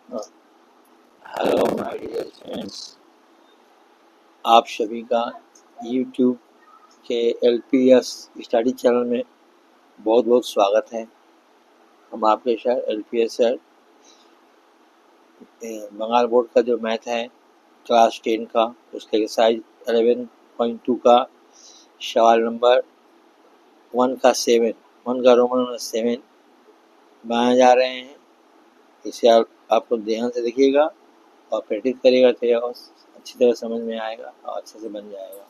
Hello my dear friends, आप सभी का यूट्यूब के एलपीएस स्टडी चैनल में बहुत बहुत स्वागत है। हम आपके sir LPS sir Bengal board का जो मैथ है क्लास 10 का, उसके एक्सरसाइज 11.2 का सवाल नंबर 1 का 7 1 का रोमन नंबर 7 बनाए जा रहे हैं। इसे आपको ध्यान से देखिएगा और प्रैक्टिस करिएगा तो अच्छी तरह समझ में आएगा और अच्छे से बन जाएगा।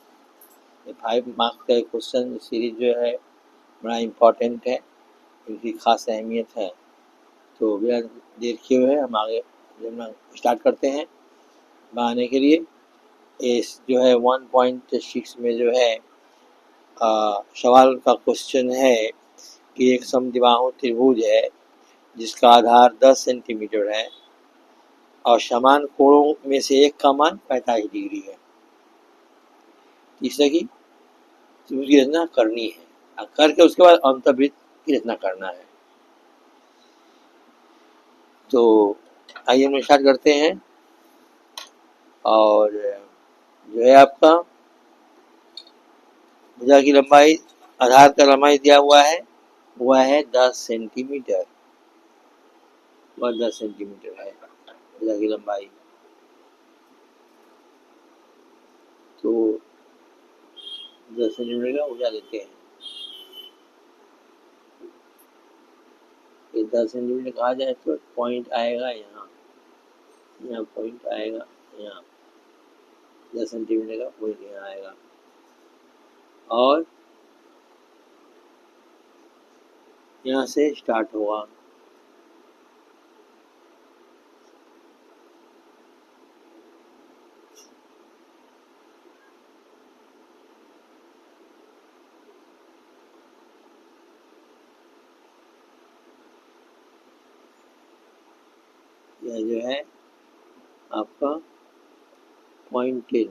ये 5 मार्क्स का क्वेश्चन सीरीज जो है बड़ा इम्पोर्टेंट है, इनकी खास अहमियत है। तो बिना देर किए हुए हम आगे स्टार्ट करते हैं बनाने के लिए। इस जो है 1.6 में जो है सवाल का क्वेश्चन है कि एक समद्विबाहु त्रिभुज है जिसका आधार 10 सेंटीमीटर है और समान कोणों में से एक का मान 45 डिग्री है। तीसरे की त्रिभुज की रचना करनी है, करके उसके बाद अंतर्वृत्त की रचना करना है। तो आइए हम स्टार्ट करते हैं। और जो है आपका भुजा की लंबाई, आधार का लंबाई दिया हुआ है, वह है 10 सेंटीमीटर। वह 10 सेंटीमीटर है भुजा की लंबाई। तो 10 सेंटीमीटर का भुजा लेते हैं। ये 10 सेंटीमीटर कहा जाए तो पॉइंट आएगा यहाँ, यहाँ पॉइंट आएगा, यहाँ 10 सेंटीमीटर का पॉइंट यहाँ आएगा और यहाँ से स्टार्ट होगा। यह जो है आपका पॉइंट 10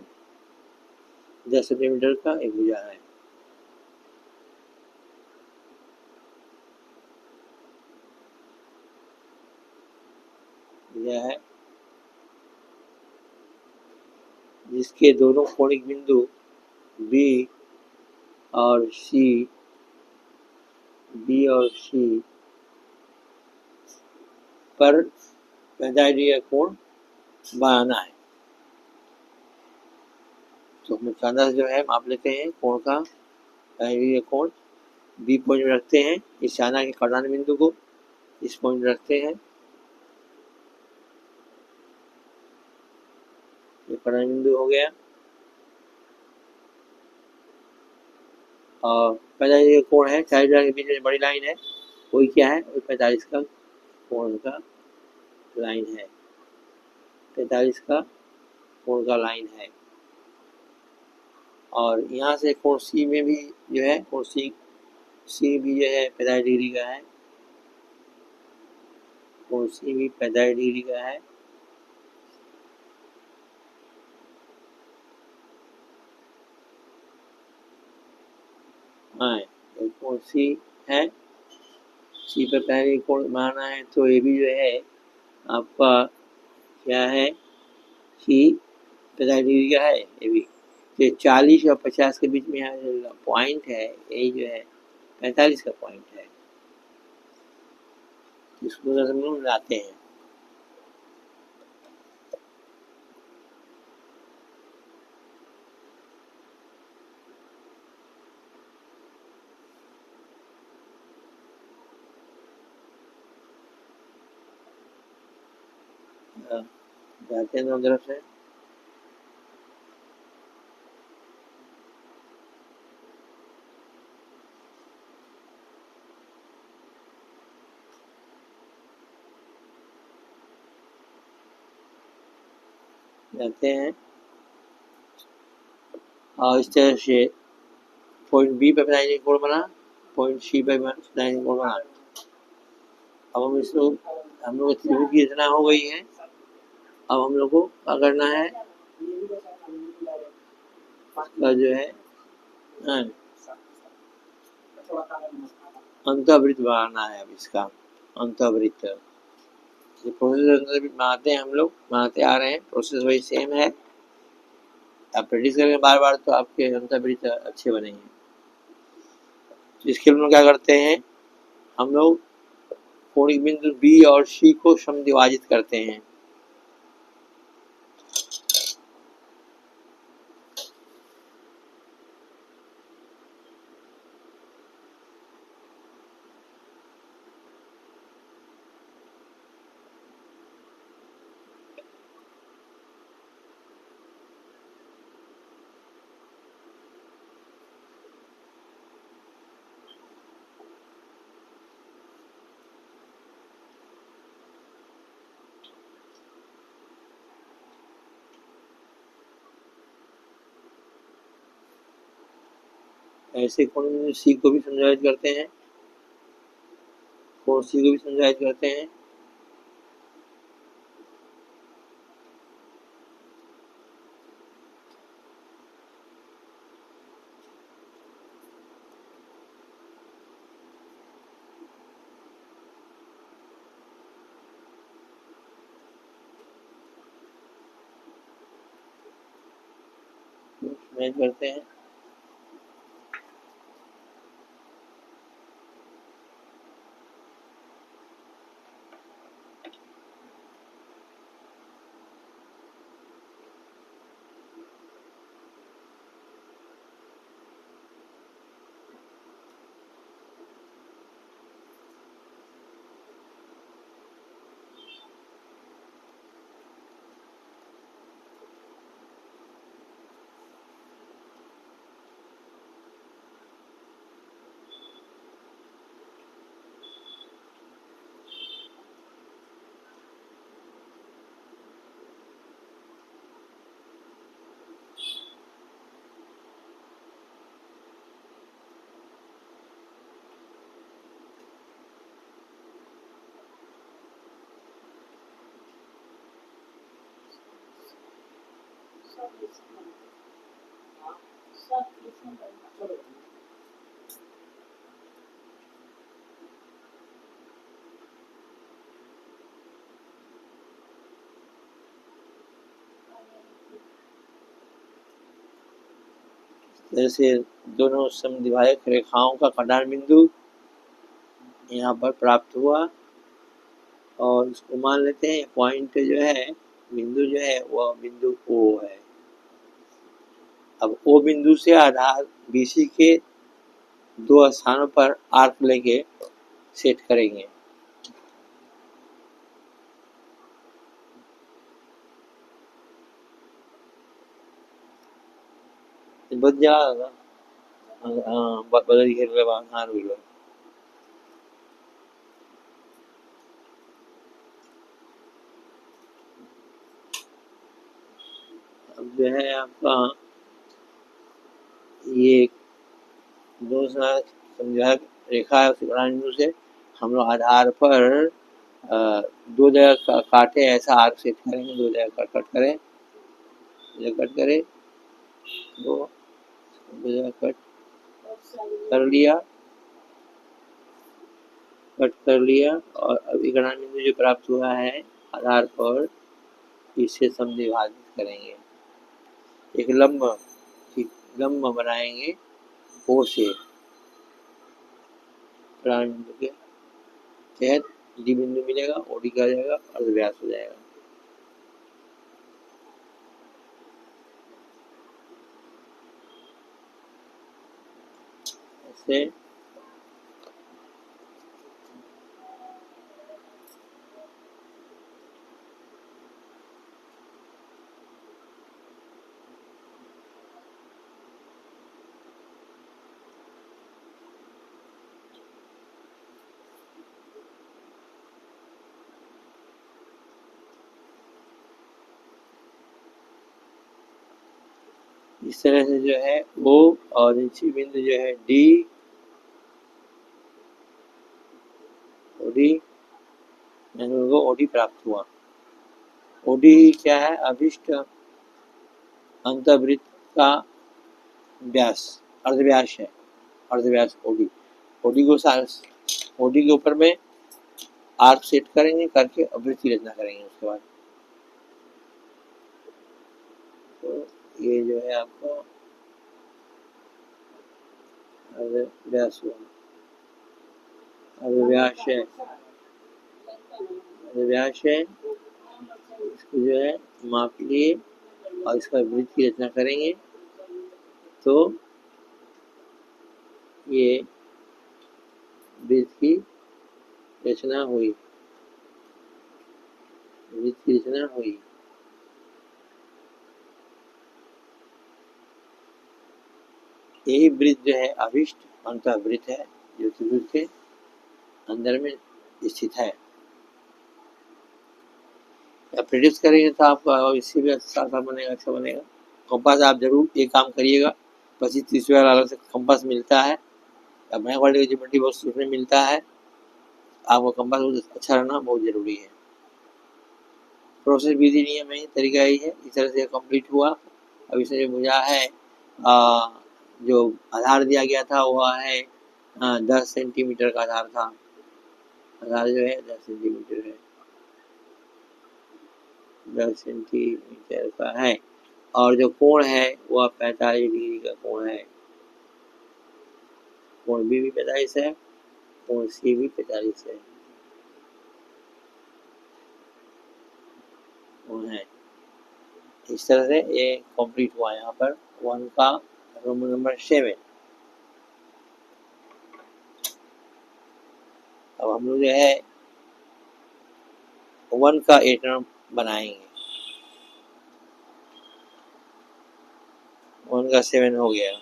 10 सेंटीमीटर का एक भुजा है। यह है जिसके दोनों कोणिक बिंदु बी और सी पर 45 डिग्री का कोण बनाना है। तो हम अंदाज जो है माप लेते हैं कोण का, 45 डिग्री का कोण बी पॉइंट में रखते हैं। इस चाना के कर्णान्य बिंदु को इस पॉइंट में रखते हैं। ये कर्णान्य बिंदु हो गया और 45 डिग्री का कोण है, 40 डिग्री के बीच में बड़ी लाइन है, वही क्या है, वही 45 का कोण का लाइन है, 45 का कोण का लाइन है। और यहाँ से कोण सी में भी जो है, कोण सी भी जो है 45 डिग्री का है, कोण सी भी 45 डिग्री का है। हाँ, कोण सी है, सी पर पहले कोण बनाना है, तो ये भी जो है आपका क्या है, सी 45 डिग्री का है। ये भी तो 40 और 50 के बीच में यहाँ जो पॉइंट है, यही जो है 45 का पॉइंट है, इसको हम लोग मिलाते हैं। जाते हैं दोनों तरफ से, जाते हैं और इस तरह से पॉइंट बी पे 45 डिग्री कोण बना, पॉइंट सी पे 45 डिग्री कोण बना। अब हम लोग त्रिभुज की रचना हो गई है। अब हम लोग को क्या करना है, का जो है अंतःवृत्त बनाना है। अब इसका अंतःवृत्त ये प्रोसेस अंदर भी बनाते हैं, हम लोग बनाते आ रहे हैं, प्रोसेस वही सेम है। आप प्रैक्टिस करेंगे बार बार तो आपके अंतर ब्रिज अच्छे बनेंगे। इसके लिए क्या करते हैं हम लोग, कोणिक बिंदु बी और सी को समद्विभाजित करते हैं। ऐसे कोण सी को भी समद्विभाजित करते हैं, कोण सी को भी समद्विभाजित करते हैं। मैच करते हैं। जैसे दोनों समद्विभाजक रेखाओं का कटान बिंदु यहाँ पर प्राप्त हुआ और इसको मान लेते हैं पॉइंट जो है, बिंदु जो है वह बिंदु O है। अब O बिंदु से आधार BC के दो स्थानों पर आर्क लेके सेट करेंगे। बच जाएगा, बदल घेर हाँ रुक। अब जो है आपका ये दो समद्विभाजक रेखा है, उसी बिंदु से हम लोग आधार पर दो जगह काटे ऐसा आर्क सेट करेंगे, दो जगह कट करें, कट करें, दो जगह कट कर लिया, कट कर लिया और अब कटान बिंदु जो प्राप्त हुआ है आधार पर इसे समद्विभाजित करेंगे। एक लंब बनाएंगे O से, कटान बिंदु के तहत D बिंदु मिलेगा, OD का जाएगा, अर्धव्यास हो जाएगा। ऐसे इस तरह से जो है O और नीचे बिंदु जो है D, OD, OD प्राप्त हुआ। OD क्या है? अभिष्ट अंतर्वृत्त का व्यास, अर्धव्यास है, अर्धव्यास OD। OD के ऊपर में आर्क सेट करेंगे, करके और वृत्त की रचना करेंगे उसके बाद। तो ये जो है आपका व्यास हुआ, व्यास है, व्यास है, इसको जो है माप लिए और इसका वृत्त की रचना करेंगे तो ये वृत्त की रचना हुई, वृत्त की रचना हुई। यही वृत्त जो है अभिष्ट अंतःवृत्त है जो त्रिभुज के अंदर में स्थित है। या प्रेडिक्ट करेंगे तो आपका इससे भी अच्छा बनेगा, अच्छा बनेगा। कंपास आप जरूर एक काम करिएगा, 25-30 वाला अलग से कंपास मिलता है, या मैं वाले ज्योमेट्री बॉक्स उसमें मिलता है, आपको कंपास अच्छा रहना बहुत जरूरी है। प्रोसेस विधि नियम है, तरीका यही है, इस तरह से कंप्लीट हुआ। अब इसमें जो मुझा है जो आधार दिया गया था वह है 10 सेंटीमीटर का आधार था, आधार जो है 10 सेंटीमीटर है, 10 सेंटीमीटर का है। और जो कोण है वह 45 डिग्री का कोण है, कोण बी भी 45 है, कोण सी भी 45 है, कोण है। इस तरह से ये कंप्लीट हुआ यहाँ पर 1 का रोमन नंबर 7। अब हम लोग जो है 1 का 8 नंबर बनाएंगे, 1 का 7 हो गया।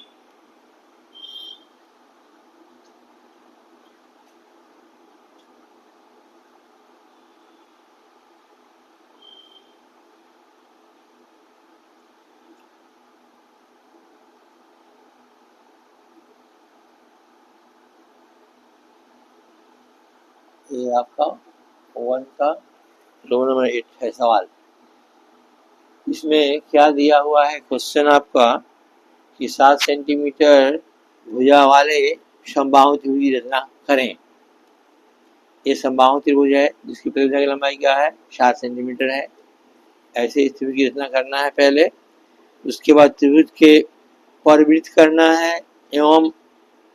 ये आपका 1 का रोमन नंबर 8 है सवाल। इसमें क्या दिया हुआ है क्वेश्चन आपका कि 7 सेंटीमीटर भुजा वाले समबाहु त्रिभुज की रचना करें। ये समबाहु त्रिभुज है जिसकी परिभुजा की लंबाई क्या है 7 सेंटीमीटर है। ऐसे इस त्रिभुज की रचना करना है पहले, उसके बाद त्रिभुज के परिवृत्त करना है एवं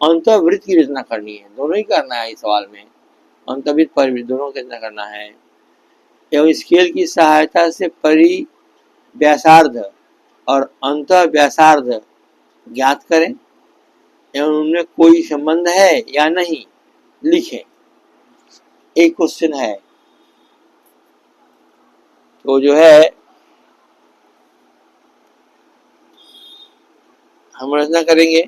अंतःवृत्त की रचना करनी है, दोनों ही करना है इस सवाल में, अंतःवृत्त परिवृत्त दोनों की रचना करना है। एवं स्केल की सहायता से परिव्यासार्ध और अंतः व्यासार्ध ज्ञात करें एवं उनमें कोई संबंध है या नहीं लिखें। एक क्वेश्चन है, तो जो है हम रचना करेंगे।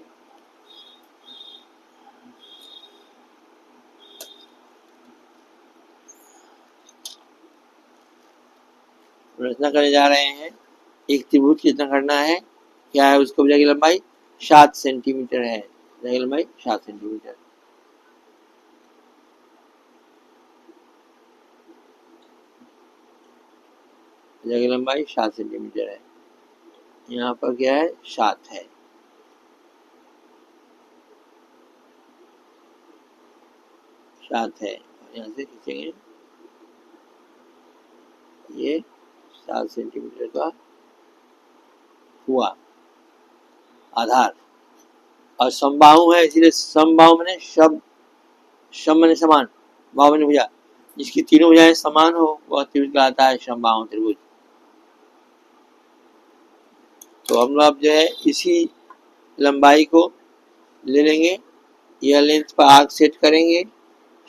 रचना करने जा रहे हैं, एक त्रिभुज की रचना करना है। क्या है उसको भुजा की लंबाई 7 सेंटीमीटर है, भुजा की लंबाई 7 सेंटीमीटर। भुजा की लंबाई 7 सेंटीमीटर है। यहाँ पर क्या है 7 है, 7 है। यहाँ से खींचेंगे, ये 7 सेंटीमीटर का हुआ आधार। और समबाहु है इसलिए समबाहु मैंने सम मैंने समान, बाहु मैंने भुजा, जिसकी तीनों भुजाएं समान हो वह त्रिभुज कहलाता है समबाहु त्रिभुज। तो हम लोग जो है इसी लंबाई को ले लेंगे, यह लेंथ पर आर्क सेट करेंगे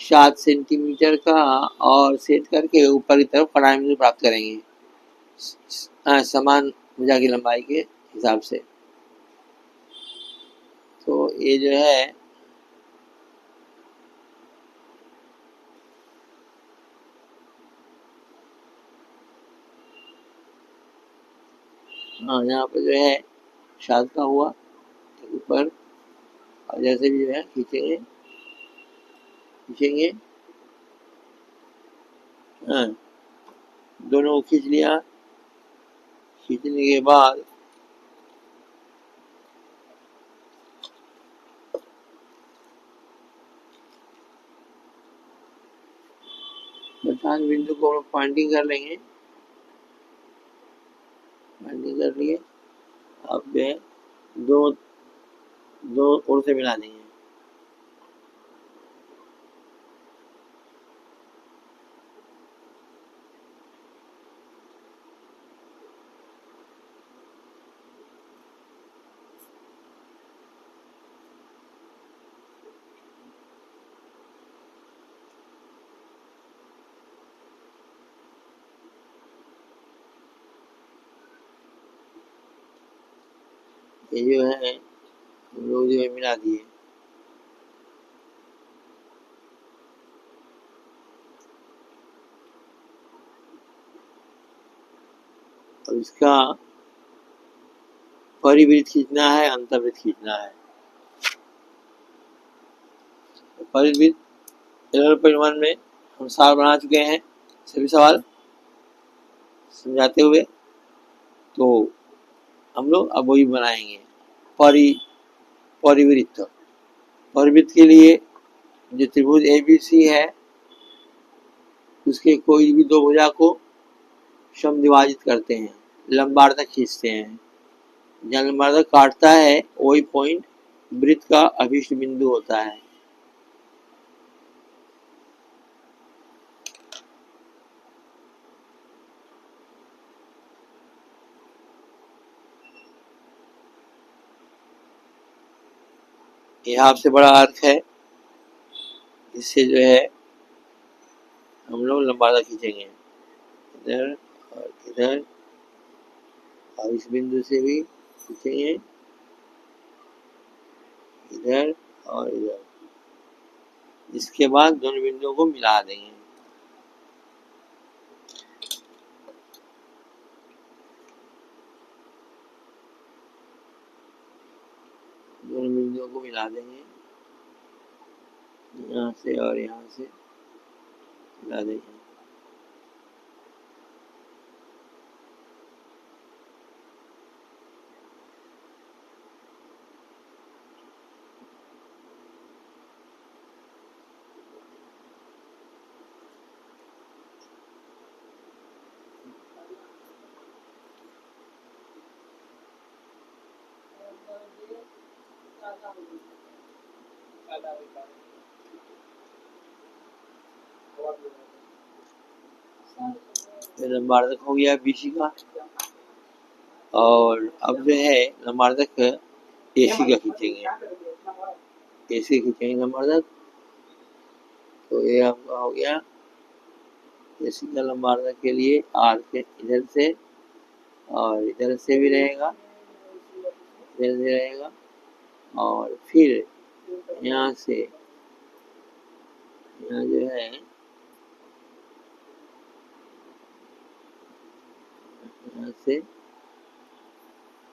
7 सेंटीमीटर का, और सेट करके ऊपर की तरफ कड़ाई बिंदु प्राप्त करेंगे समान भुजा की लंबाई के हिसाब से। तो ये जो है यहाँ पर जो है 7 का हुआ ऊपर, और जैसे भी जो है खींचेंगे खींचेंगे, दोनों को खींच लिया। खींचने के बाद पास बिंदु को हम लोग पॉइंटिंग कर लेंगे, पॉइंटिंग कर लिए। अब जो है दो दो ओर से मिला देंगे। ये जो है हम लोग जो है मिला दिए। अब इसका परिवृत्त खींचना है, अंतर्वृत्त खींचना है। परिवृत्त 11.1 में हम सवाल बना चुके हैं, सभी सवाल समझाते हुए, तो हम लोग अब वही बनाएंगे। परिवृत्त परिवृत्त के लिए जो त्रिभुज ABC है उसके कोई भी दो भुजा को समद्विभाजित करते हैं, लंबार्धक खींचते हैं। जहाँ लंबार्धक काटता है वही पॉइंट वृत्त का अभिष्ट बिंदु होता है। यहाँ से बड़ा अर्थ है, इससे जो है हम लोग लंबार्धक खींचेंगे इधर और इधर, और इस बिंदु से भी खींचेंगे इधर और इधर। इसके बाद दोनों बिंदुओं को मिला देंगे। दोनों बिंदुओं को मिला देंगे, यहाँ से और यहाँ से मिला देंगे। लंबार्धक हो गया BC का, और अब जो है लंबार्धक AC का खींचेंगे, AC खींचेंगे लंबार्धक। तो ये आपका हो गया AC का लंबार्धक के लिए R के इधर से और इधर से भी रहेगा, इधर से रहेगा, और फिर यहाँ से यहाँ जो है यहाँ से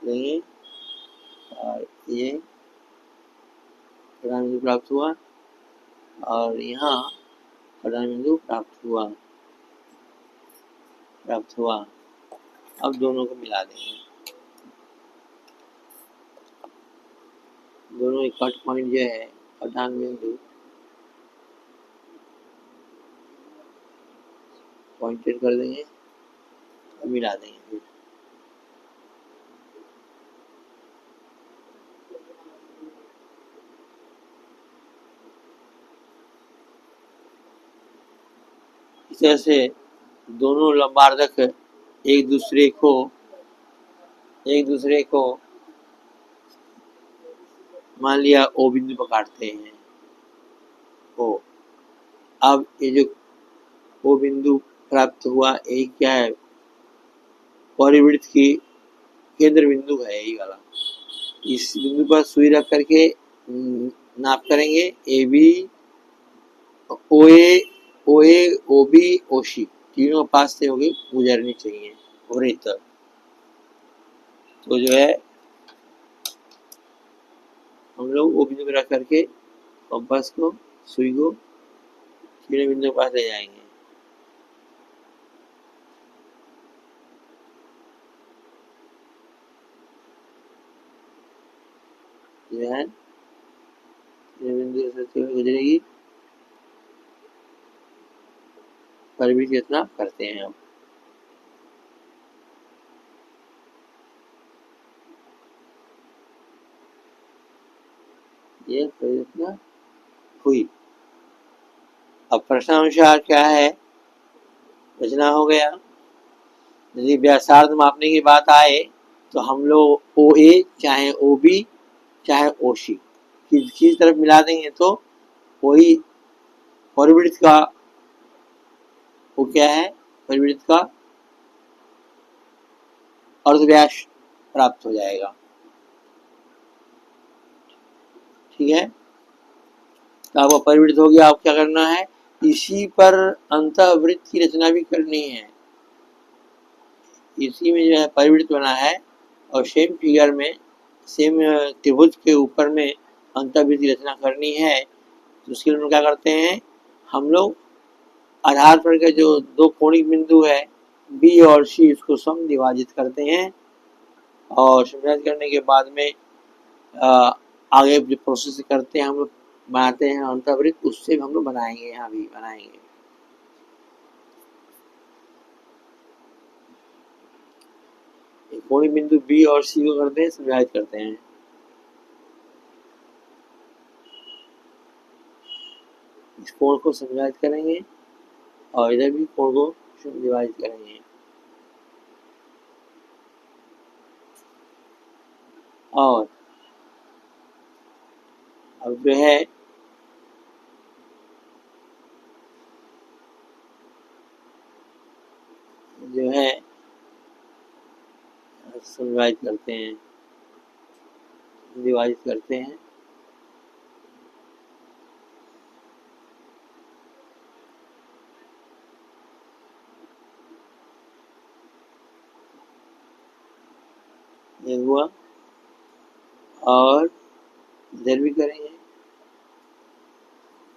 लेंगे और ये प्रधान बिंदु प्राप्त हुआ, और यहाँ प्रधान बिंदु प्राप्त हुआ। अब दोनों को मिला देंगे। दोनों एक कट पॉइंट जो है प्रधान बिंदु पॉइंटेड कर देंगे, मिला देंगे। फिर इस तरह से दोनों लंबार्धक एक दूसरे को मान लिया O बिंदु पर काटते हैं। O अब ये जो O बिंदु प्राप्त हुआ, यही क्या है, परिवृत्त की केंद्र बिंदु है यही वाला। इस बिंदु पर सुई रख करके नाप करेंगे। AB OA OB OC तीनों पास से होगी गुजरनी चाहिए वृत्त। तो जो है हम लोग वो बिंदु रख करके कंपास को सुई को तीनों बिंदु के पास ले जाएंगे। जो है बिंदु से गुजरेगी परिवृत्त रचना करते हैं हम। ये परिवृत्त रचना हुई। अब प्रश्नानुसार क्या है, रचना हो गया। यदि व्यासार्ध मापने की बात आए तो हम लोग ओ ए चाहे ओ बी चाहे ओ सी किसी तरफ मिला देंगे तो वही परिवृत्त का, वो क्या है, परिवृत्त का अर्धव्यास प्राप्त हो जाएगा। ठीक है, तो आपका परिवृत्त हो गया। अब क्या करना है, इसी पर अंतःवृत्त की रचना भी करनी है। इसी में जो है परिवृत्त बना है और सेम फिगर में, सेम त्रिभुज के ऊपर में अंतःवृत्त की रचना करनी है। तो उसके लिए क्या करते हैं हम लोग, आधार पर के जो दो कोणिक बिंदु है बी और सी, इसको समद्विभाजित करते हैं और समद्विभाजित करने के बाद में आगे जो प्रोसेस करते हैं हम लोग, बनाते हैं अंतःवृत्त, उससे हम लोग बनाएंगे, यहाँ भी बनाएंगे। कोणिक बिंदु बी और सी को करते हैं, समद्विभाजित करते हैं। इस कोण को समद्विभाजित करेंगे और इधर भी कोण को समद्विभाजित करेंगे। और अब जो है समद्विभाजित करते हैं, विभाजित करते हैं। ये हुआ और इधर भी करेंगे,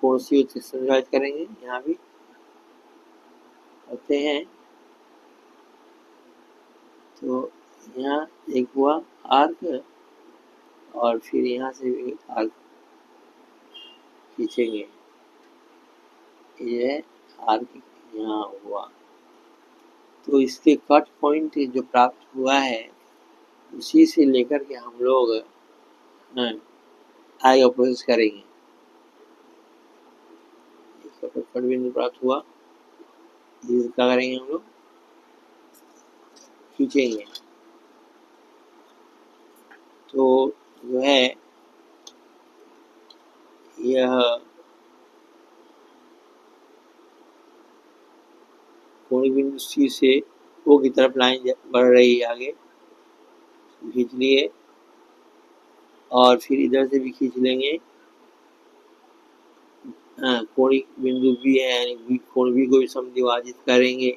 कोण सी समद्विभाजित करेंगे, यहाँ भी करते हैं। तो यहाँ एक हुआ आर्क और फिर यहाँ से भी आर्क खींचेंगे, ये आर्क यहाँ हुआ। तो इसके कट पॉइंट जो प्राप्त हुआ है उसी से लेकर के हम लोग आगे प्रोसेस करेंगे। इसका कट बिंदु प्राप्त हुआ, क्या करेंगे हम लोग, खींचेंगे। तो जो है यह कोणिक बिंदु सी से ओ की तरफ लाइन बढ़ रही है, आगे खींच लिए और फिर इधर से भी खींच लेंगे। कोणिक बिंदु बी है यानी कोण बी को भी समद्विभाजित करेंगे।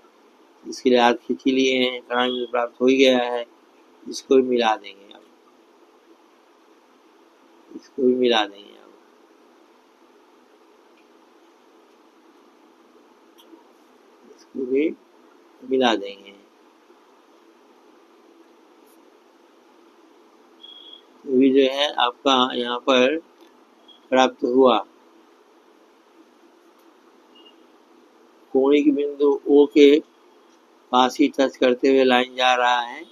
इसके लिए आर्क खींच लिए हैं, कर्ण बिंदु प्राप्त हो ही गया है, इसको भी मिला देंगे। अब इसको भी मिला देंगे, अब इसको भी मिला देंगे। अभी जो है आपका यहाँ पर प्राप्त हुआ, कोणिक बिंदु ओ के पास ही टच करते हुए लाइन जा रहा है।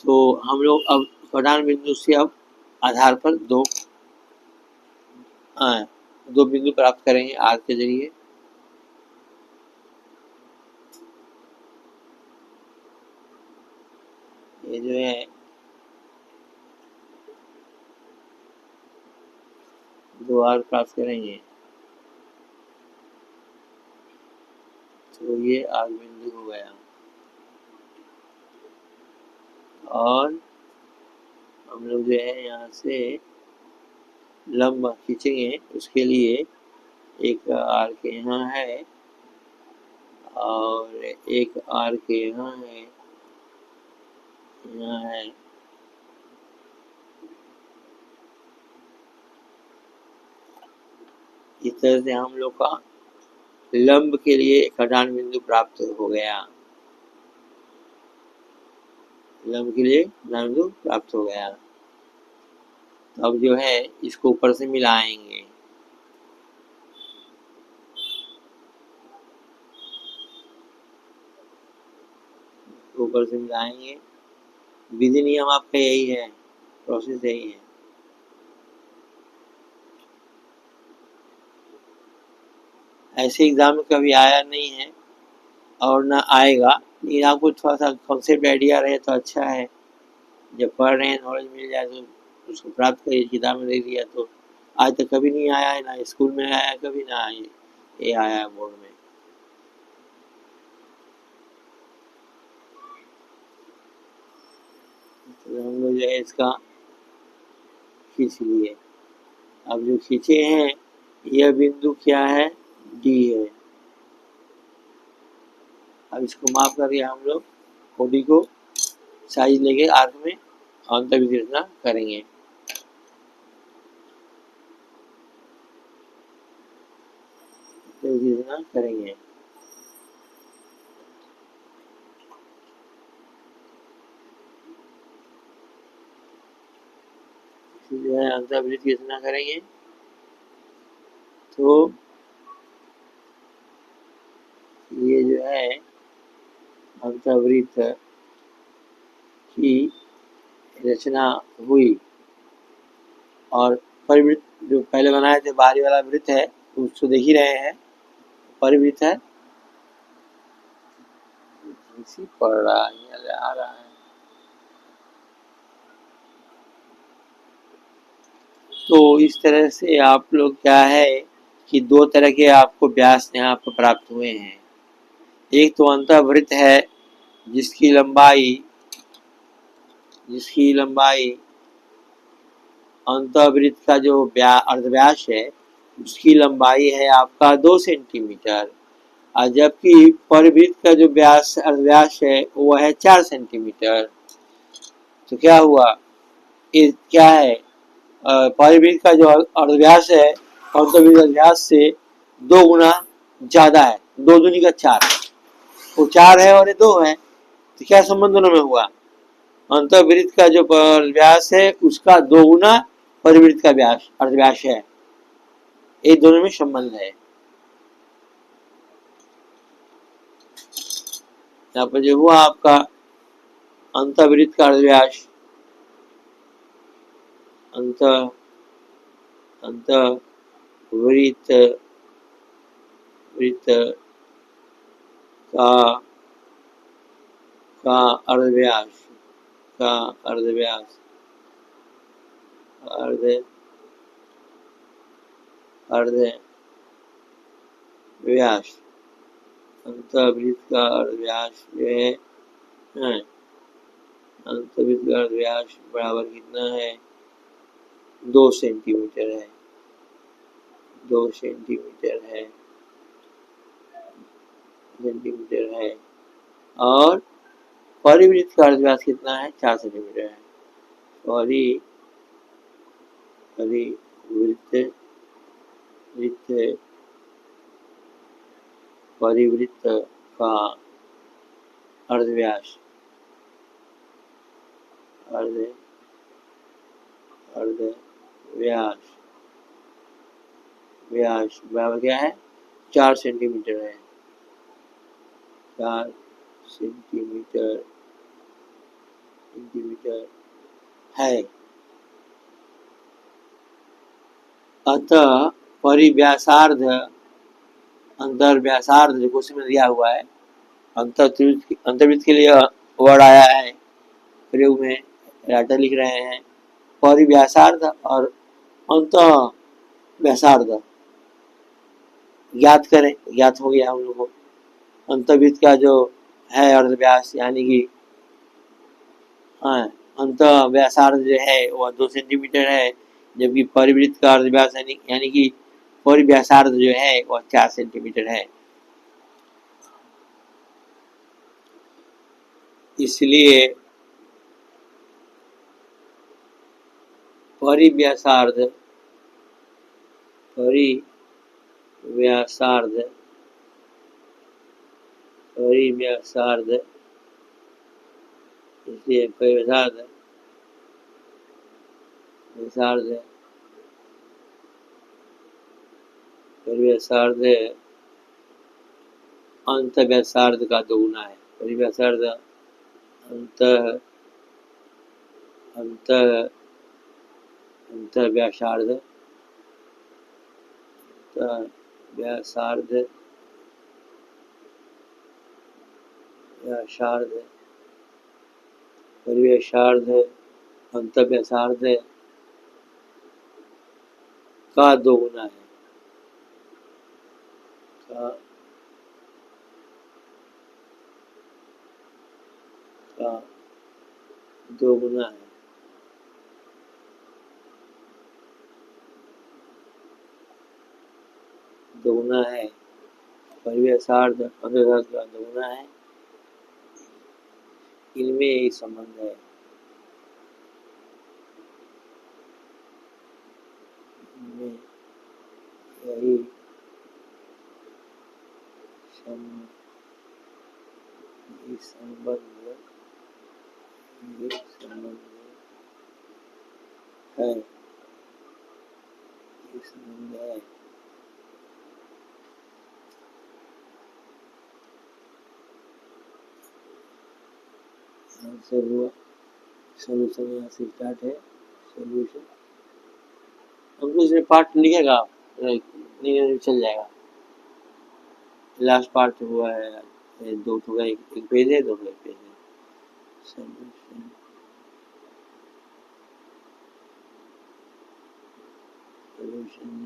तो हम लोग अब प्रधान बिंदु से अब आधार पर दो बिंदु प्राप्त करेंगे आर्क के जरिए। ये जो है दो आर्क प्राप्त करेंगे, तो ये आर्क बिंदु हो गया। और हम लोग जो है यहाँ से लंब खींचेंगे, उसके लिए एक आर्क यहाँ है और एक आर्क यहाँ है, यहाँ है। इस तरह से हम लोग का लंब के लिए एक प्रधान बिंदु प्राप्त हो गया, लंब के लिए प्रधान बिंदु प्राप्त हो गया। तो अब जो है इसको ऊपर से मिलाएंगे, इसको ऊपर से मिलाएंगे। विधि नियम आपका यही है, प्रोसेस यही है। ऐसे एग्जाम में कभी आया नहीं है और ना आएगा, लेकिन आपको थोड़ा सा कॉन्सेप्ट आइडिया रहे तो अच्छा है। जब पढ़ रहे हैं नॉलेज मिल जाए तो उसको प्राप्त करिए। किताब में दे दिया तो आज तक कभी नहीं आया है, ना स्कूल में आया कभी, ना ये आया है बोर्ड में। तो हम लोग जो है इसका खींच लिए। अब जो खींचे हैं यह बिंदु क्या है, डी है। अब इसको माफ करके हम लोग ओडी को साइज लेके आर्क में अंत विश्लेषण करेंगे। करेंगे जो है अंतर्वृत्त की रचना करेंगे। तो ये जो है अंतर्वृत्त की रचना हुई और परिवृत्त जो पहले बनाए थे बाहरी वाला वृत्त है उसको देख ही रहे हैं, परिवृत्त है इसी पढ़ रहा है, आ रहा है। तो इस तरह से आप लोग क्या है कि दो तरह के आपको व्यास यहाँ पर प्राप्त हुए हैं। एक तो अंतर्वृत्त है जिसकी लंबाई अंतर्वृत्त का जो अर्धव्यास है उसकी लंबाई है आपका 2 सेंटीमीटर, और जबकि परिवृत्त का जो अर्धव्यास है वो है 4 सेंटीमीटर। तो क्या हुआ, ये क्या है, परिवृत्त का जो अर्धव्यास है अंतर्वृत्त अर्धव्यास से 2 गुना ज्यादा है, 2 दूनी का 4, वो 4 है और ये 2 है। तो क्या संबंध दोनों में हुआ, अंतर्वृत्त का जो व्यास है उसका 2 गुना परिवृत्त का व्यास अर्धव्यास है, ये दोनों में संबंध है। यहाँ पर जो हुआ आपका अंतर्वृत्त का अर्धव्यास अंतर्वृत्त का अर्धव्यास अर्धव्यास अंतर्वृत्त का अर्धव्यास जो है अंतर्वृत्त का अर्धव्यास बराबर कितना है, 2 सेंटीमीटर है, 2 सेंटीमीटर है और परिवृत्त का अर्धव्यास कितना है, 4 सेंटीमीटर है। परिवृत्त का अर्धव्यास व्यास बराबर क्या है, 4 सेंटीमीटर है, 4 सेंटीमीटर है। अतः परिव्यासार्ध अंतर्व्यासार्ध जो क्वेश्चन में दिया हुआ है, अंतर्वृत्त के लिए वर्ड आया है प्रयोग में, राइटर लिख रहे हैं परिव्यासार्ध और अंत व्यासार्ध ज्ञात करें। ज्ञात हो गया हम लोग को, अंतर्वृत्त का जो है अर्धव्यास यानी कि अंत व्यासार्ध जो है वह 2 सेंटीमीटर है, जबकि परिवृत्त का अर्धव्यास यानी कि परिव्यासार्ध जो है वह 4 सेंटीमीटर है। इसलिए परिव्यासार्ध इसलिए परिव्यासार्ध अंत व्यासार्ध का 2 गुना है। परिव्यासार्ध अंतः व्यासार्ध परिव्यासार्ध अंतर्व्यासार्ध का 2 गुना है, का 2 गुना है। दोगुना है, परिव्यासार्ध अंतर्व्यासार्ध का दोगुना है। इनमें एक संबंध है, इनमें यही संबंध है, आंसर हुआ। सोल्यूशन यहाँ से स्टार्ट है। सोल्यूशन हमको इसमें पार्ट लिखेगा, नहीं चल जाएगा। लास्ट पार्ट हुआ है 2 का एक पेज है, 2 का एक पेज है। सोल्यूशन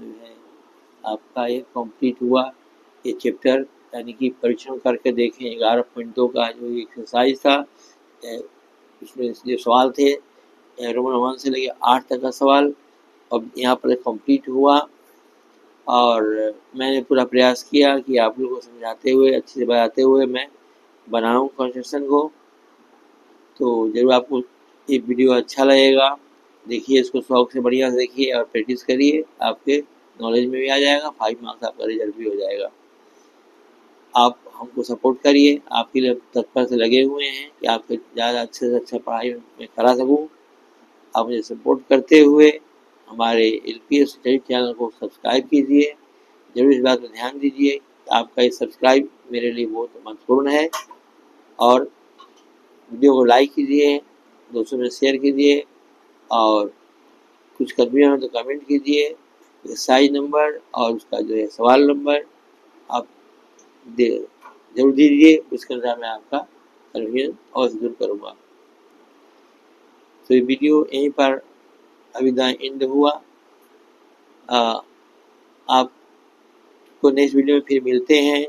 जो है आपका ये कंप्लीट हुआ ये चैप्टर, यानी कि परीक्षण करके देखें। 11.2 का जो एक्सरसाइज था, इसमें जो सवाल थे रोमन 1 से लेके 8 तक का सवाल अब यहाँ पर कंप्लीट हुआ। और मैंने पूरा प्रयास किया कि आप लोगों को समझाते हुए, अच्छे से बताते हुए मैं बनाऊँ कंस्ट्रक्शन को। तो ज़रूर आपको ये वीडियो अच्छा लगेगा, देखिए इसको शौक से बढ़िया से देखिए और प्रैक्टिस करिए, आपके नॉलेज में भी आ जाएगा, 5 मार्क्स आपका रिजल्ट भी हो जाएगा। आप हमको सपोर्ट करिए, आपके लिए तत्पर से लगे हुए हैं कि आपको ज़्यादा अच्छे से अच्छा पढ़ाई में करा सकूँ। आप मुझे सपोर्ट करते हुए हमारे LPS स्टडी चैनल को सब्सक्राइब कीजिए। ज़रूर इस बात पर ध्यान दीजिए, आपका ये सब्सक्राइब मेरे लिए बहुत महत्वपूर्ण है। और वीडियो को लाइक कीजिए, दोस्तों में शेयर कीजिए, और कुछ कमियाँ हो तो कमेंट कीजिए। एक्सरसाइज नंबर और उसका जो है सवाल नंबर आप जरूर दीजिए, उसके अनुसार मैं आपका कन्फ्यूजन अवश्य दूर करूँगा। तो ये वीडियो यहीं पर अभी एंड हुआ। आपको नेक्स्ट वीडियो में फिर मिलते हैं,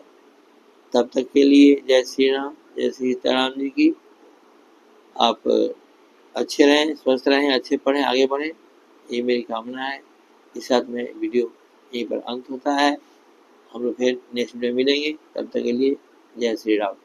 तब तक के लिए जय श्री राम, जय श्री सीताराम जी की। आप अच्छे रहें, स्वस्थ रहें, अच्छे पढ़ें, आगे बढ़ें, ये मेरी कामना है। इस साथ में वीडियो यहीं पर अंत होता है। हम लोग फिर नेक्स्ट वीडियो में मिलेंगे, तब तक के लिए जय श्री राम।